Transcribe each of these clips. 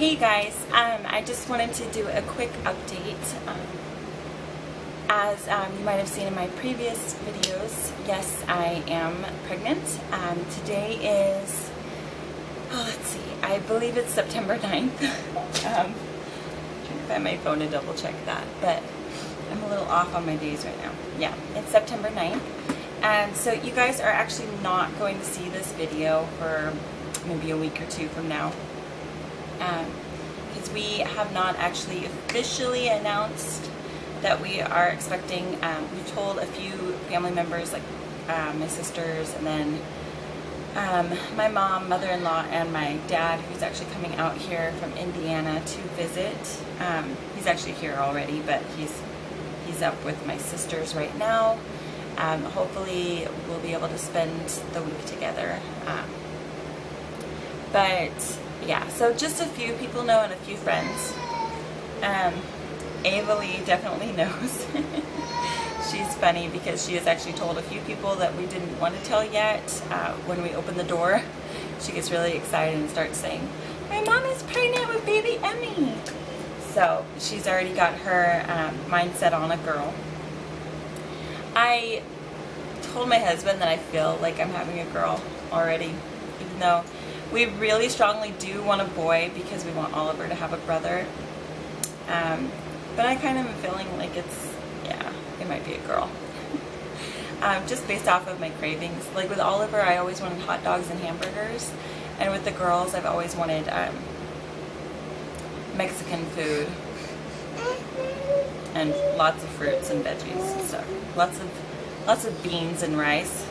Hey guys, I just wanted to do a quick update. As you might have seen in my previous videos, yes, I am pregnant. Today is, let's see, I believe it's September 9th. Trying to find my phone to double check that, but I'm a little off on my days right now. Yeah, it's September 9th. And so you guys are actually not going to see this video for maybe a week or two from now. Because we have not actually officially announced that we are expecting. We've told a few family members, like my sisters, and then my mom, mother-in-law, and my dad, who's actually coming out here from Indiana to visit. He's actually here already, but he's up with my sisters right now. Hopefully we'll be able to spend the week together. But yeah, so just a few people know and a few friends. Ava Lee definitely knows. She's funny because she has actually told a few people that we didn't want to tell yet. When we open the door, she gets really excited and starts saying, "My mom is pregnant with baby Emmy." So she's already got her mindset on a girl. I told my husband that I feel like I'm having a girl already, even though we really strongly do want a boy because we want Oliver to have a brother. But I kind of am feeling like it might be a girl. Just based off of my cravings. Like with Oliver, I always wanted hot dogs and hamburgers. And with the girls, I've always wanted Mexican food. And lots of fruits and veggies and stuff. Lots of beans and rice.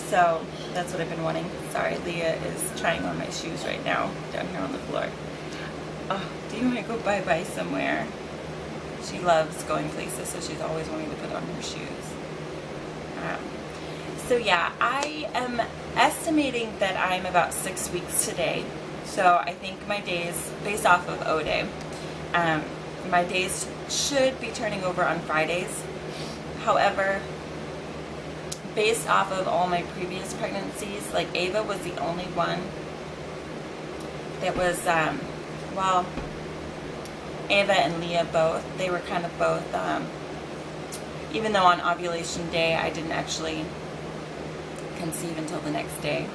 So that's what I've been wanting. Sorry, Leah is trying on my shoes right now down here on the floor. Oh, do you want to go bye-bye somewhere? She loves going places, so she's always wanting to put on her shoes. So yeah, I am estimating that I'm about 6 weeks today. So I think my days, based off of O-Day, my days should be turning over on Fridays. However, based off of all my previous pregnancies, like Ava was the only one that was, well, Ava and Leah both, they were kind of both, even though on ovulation day I didn't actually conceive until the next day.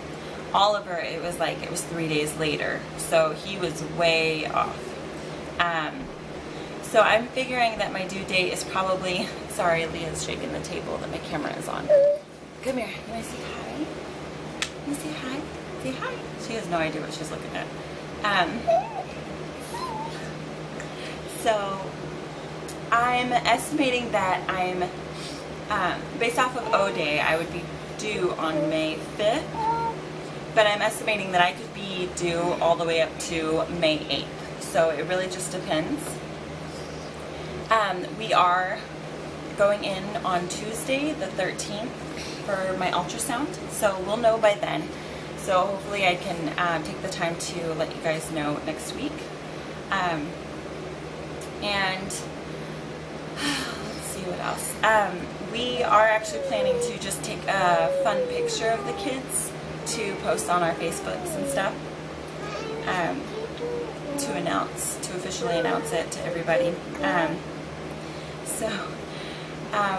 Oliver, it was 3 days later, so he was way off. So I'm figuring that my due date is probably, sorry, Leah's shaking the table that my camera is on. Come here, you want to say hi? You want to say hi? Say hi. She has no idea what she's looking at. So I'm estimating that I'm, based off of O-Day, I would be due on May 5th, but I'm estimating that I could be due all the way up to May 8th. So it really just depends. We are going in on Tuesday, the 13th, for my ultrasound, so we'll know by then. So hopefully I can take the time to let you guys know next week. And let's see what else. We are actually planning to just take a fun picture of the kids to post on our Facebooks and stuff, to officially announce it to everybody. So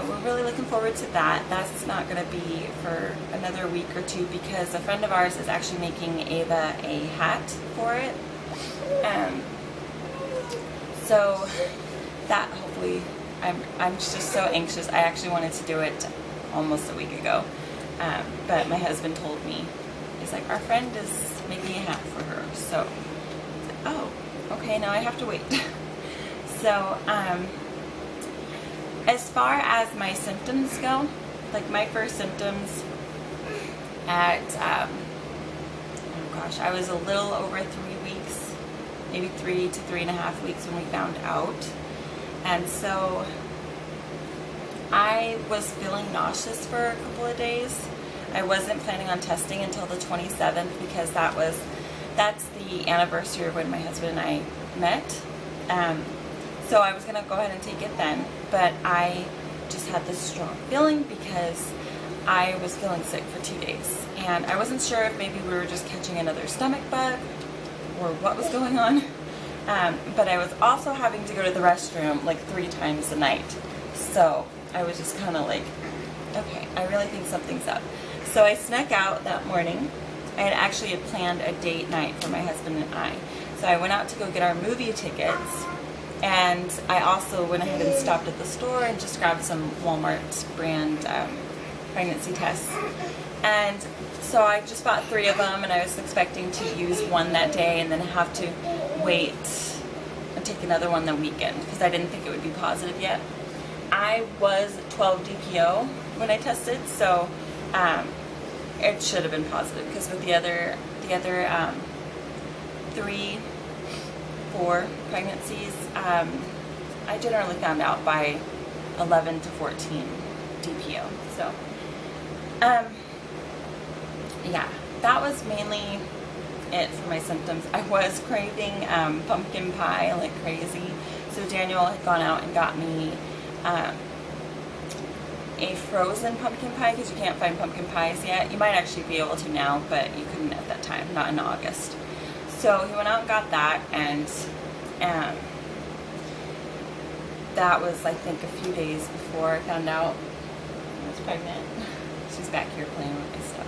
we're really looking forward to that. That's not going to be for another week or two because a friend of ours is actually making Ava a hat for it. So that hopefully, I'm just so anxious. I actually wanted to do it almost a week ago, but my husband told me, he's like, our friend is making a hat for her. So I said, oh, okay, now I have to wait. So as far as my symptoms go, like my first symptoms at, oh gosh, I was a little over 3 weeks, maybe 3 to 3.5 weeks when we found out. And so I was feeling nauseous for a couple of days. I wasn't planning on testing until the 27th because that's the anniversary of when my husband and I met. So I was going to go ahead and take it then, but I just had this strong feeling because I was feeling sick for 2 days. And I wasn't sure if maybe we were just catching another stomach bug or what was going on. But I was also having to go to the restroom like 3 times a night. So I was just kind of like, okay, I really think something's up. So I snuck out that morning. I had planned a date night for my husband and I. So I went out to go get our movie tickets. And I also went ahead and stopped at the store and just grabbed some Walmart brand pregnancy tests. And so I just bought 3 of them, and I was expecting to use one that day and then have to wait and take another one the weekend because I didn't think it would be positive yet. I was 12 DPO when I tested, so it should have been positive because with the other 4 pregnancies, I generally found out by 11 to 14 DPO. So, yeah, that was mainly it for my symptoms. I was craving pumpkin pie like crazy, so Daniel had gone out and got me a frozen pumpkin pie because you can't find pumpkin pies yet. You might actually be able to now, but you couldn't at that time, not in August. So he went out and got that, and that was, I think, a few days before I found out I was pregnant. She's back here playing with my stuff.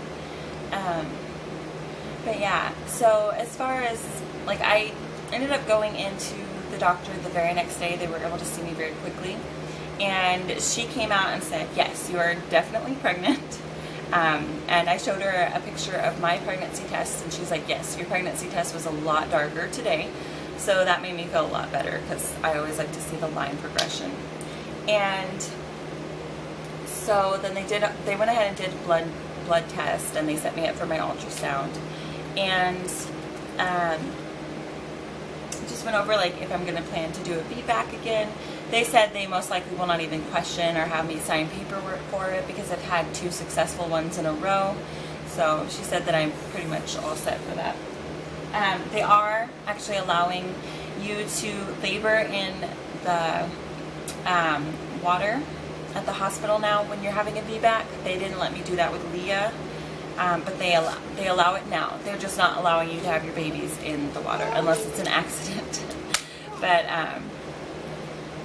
But yeah, so as far as, like, I ended up going into the doctor the very next day. They were able to see me very quickly. And she came out and said, yes, you are definitely pregnant. And I showed her a picture of my pregnancy test, and she's like, yes, your pregnancy test was a lot darker today. So that made me feel a lot better because I always like to see the line progression. And so then they went ahead and did blood test, and they set me up for my ultrasound. And just went over like if I'm going to plan to do a VBAC again. They said they most likely will not even question or have me sign paperwork for it because I've had 2 successful ones in a row. So she said that I'm pretty much all set for that. They are actually allowing you to labor in the water at the hospital now when you're having a VBAC. They didn't let me do that with Leah, but they allow it now. They're just not allowing you to have your babies in the water unless it's an accident. But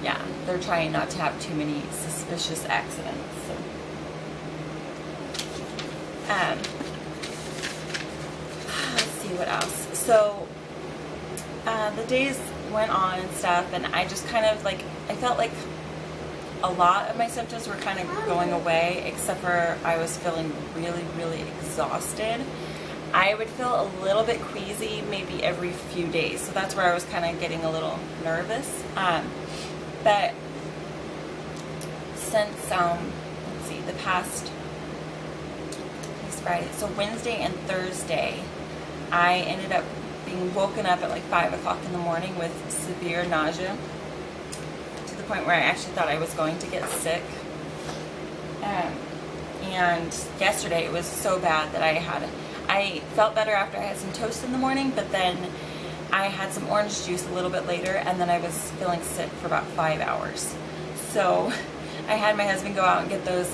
yeah, they're trying not to have too many suspicious accidents. So. Let's see what else. So the days went on and stuff, and I just kind of like, I felt like a lot of my symptoms were kind of going away, except for I was feeling really, really exhausted. I would feel a little bit queasy maybe every few days, so that's where I was kind of getting a little nervous. But since, let's see, the past Friday, so Wednesday and Thursday, I ended up being woken up at like 5 o'clock in the morning with severe nausea to the point where I actually thought I was going to get sick. And yesterday it was so bad that I felt better after I had some toast in the morning, but then I had some orange juice a little bit later, and then I was feeling sick for about 5 hours. So I had my husband go out and get those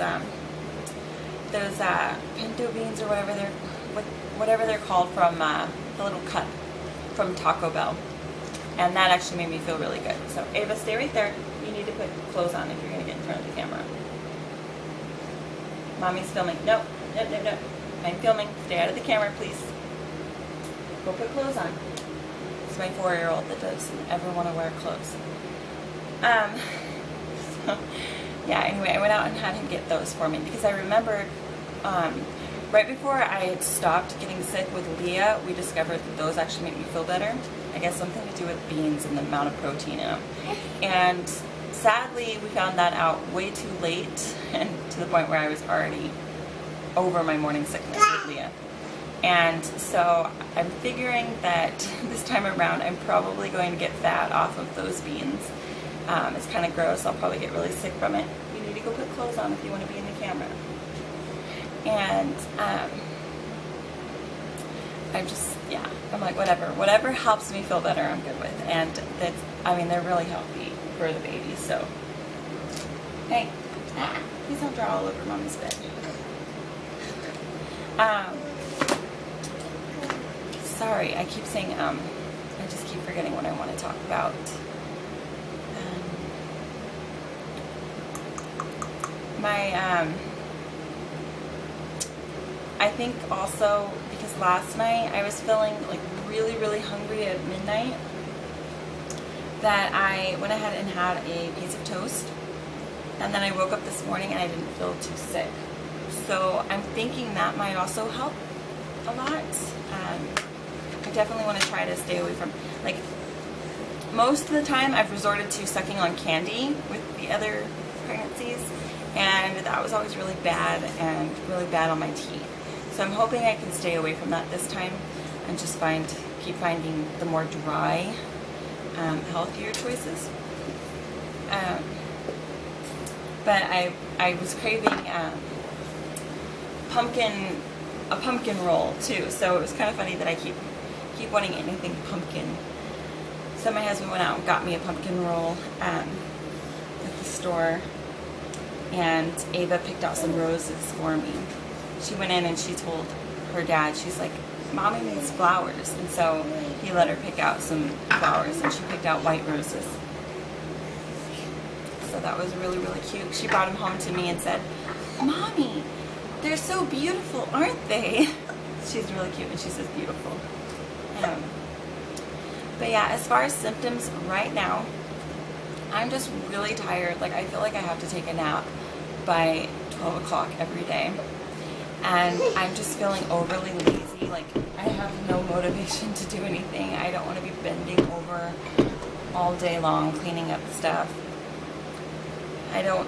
pinto beans or whatever they're called from the little cup from Taco Bell, and that actually made me feel really good. So Ava, stay right there. You need to put clothes on if you're going to get in front of the camera. Mommy's filming. No. I'm filming. Stay out of the camera, please. Go put clothes on. It's my 4-year-old that doesn't ever want to wear clothes. So, yeah, anyway, I went out and had him get those for me because I remembered right before I had stopped getting sick with Leah, we discovered that those actually make me feel better. I guess something to do with beans and the amount of protein in them. And sadly, we found that out way too late, and to the point where I was already over my morning sickness with Leah. And so I'm figuring that this time around I'm probably going to get fat off of those beans. It's kind of gross. I'll probably get really sick from it. You need to go put clothes on if you want to be in the camera. And I'm like, whatever helps me feel better, I'm good with. And they're really healthy for the baby. So, hey, please don't draw all over Mommy's bed. Sorry, I keep saying keep forgetting what I want to talk about. I think also because last night I was feeling like really, really hungry at midnight, that I went ahead and had a piece of toast, and then I woke up this morning and I didn't feel too sick. So I'm thinking that might also help a lot. I definitely want to try to stay away from, like, most of the time I've resorted to sucking on candy with the other pregnancies, and that was always really bad and really bad on my teeth. So I'm hoping I can stay away from that this time and just keep finding the more dry, healthier choices. But I was craving a pumpkin roll too. So it was kind of funny that I keep wanting anything pumpkin. So my husband went out and got me a pumpkin roll at the store, and Ava picked out some roses for me. She went in and she told her dad, she's like, Mommy needs flowers. And so he let her pick out some flowers, and she picked out white roses. So that was really, really cute. She brought them home to me and said, Mommy, they're so beautiful, aren't they? She's really cute, and she says beautiful. But yeah, as far as symptoms right now, I'm just really tired. Like, I feel like I have to take a nap by 12 o'clock every day. And I'm just feeling overly lazy. Like, I have no motivation to do anything. I don't want to be bending over all day long cleaning up stuff. I don't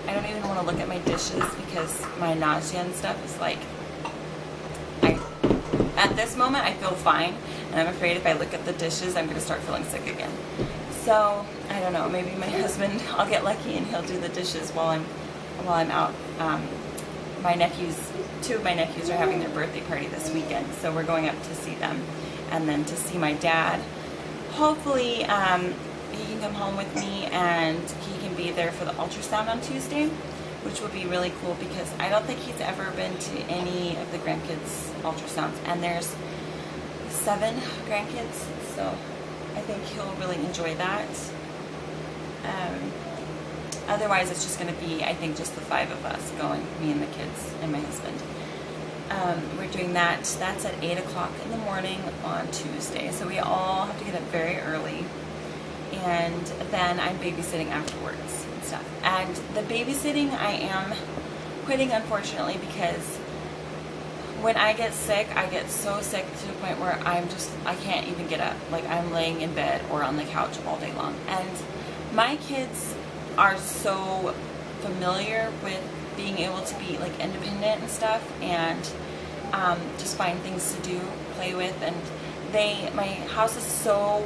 even want to look at my dishes because my nausea and stuff is like, at this moment I feel fine, and I'm afraid if I look at the dishes I'm going to start feeling sick again. So I don't know, maybe my husband, I'll get lucky and he'll do the dishes while I'm out. Two of my nephews are having their birthday party this weekend, so we're going up to see them and then to see my dad. Hopefully he can come home with me and he can be there for the ultrasound on Tuesday, which would be really cool because I don't think he's ever been to any of the grandkids' ultrasounds, and there's 7 grandkids, so I think he'll really enjoy that. Otherwise, it's just going to be, I think, just the 5 of us going, me and the kids and my husband. We're doing that. That's at 8 o'clock in the morning on Tuesday, so we all have to get up very early. And then I'm babysitting afterwards and stuff. And the babysitting I am quitting, unfortunately, because when I get sick, I get so sick to the point where I can't even get up. Like, I'm laying in bed or on the couch all day long. And my kids are so familiar with being able to be like independent and stuff, and just find things to do, play with, and my house is so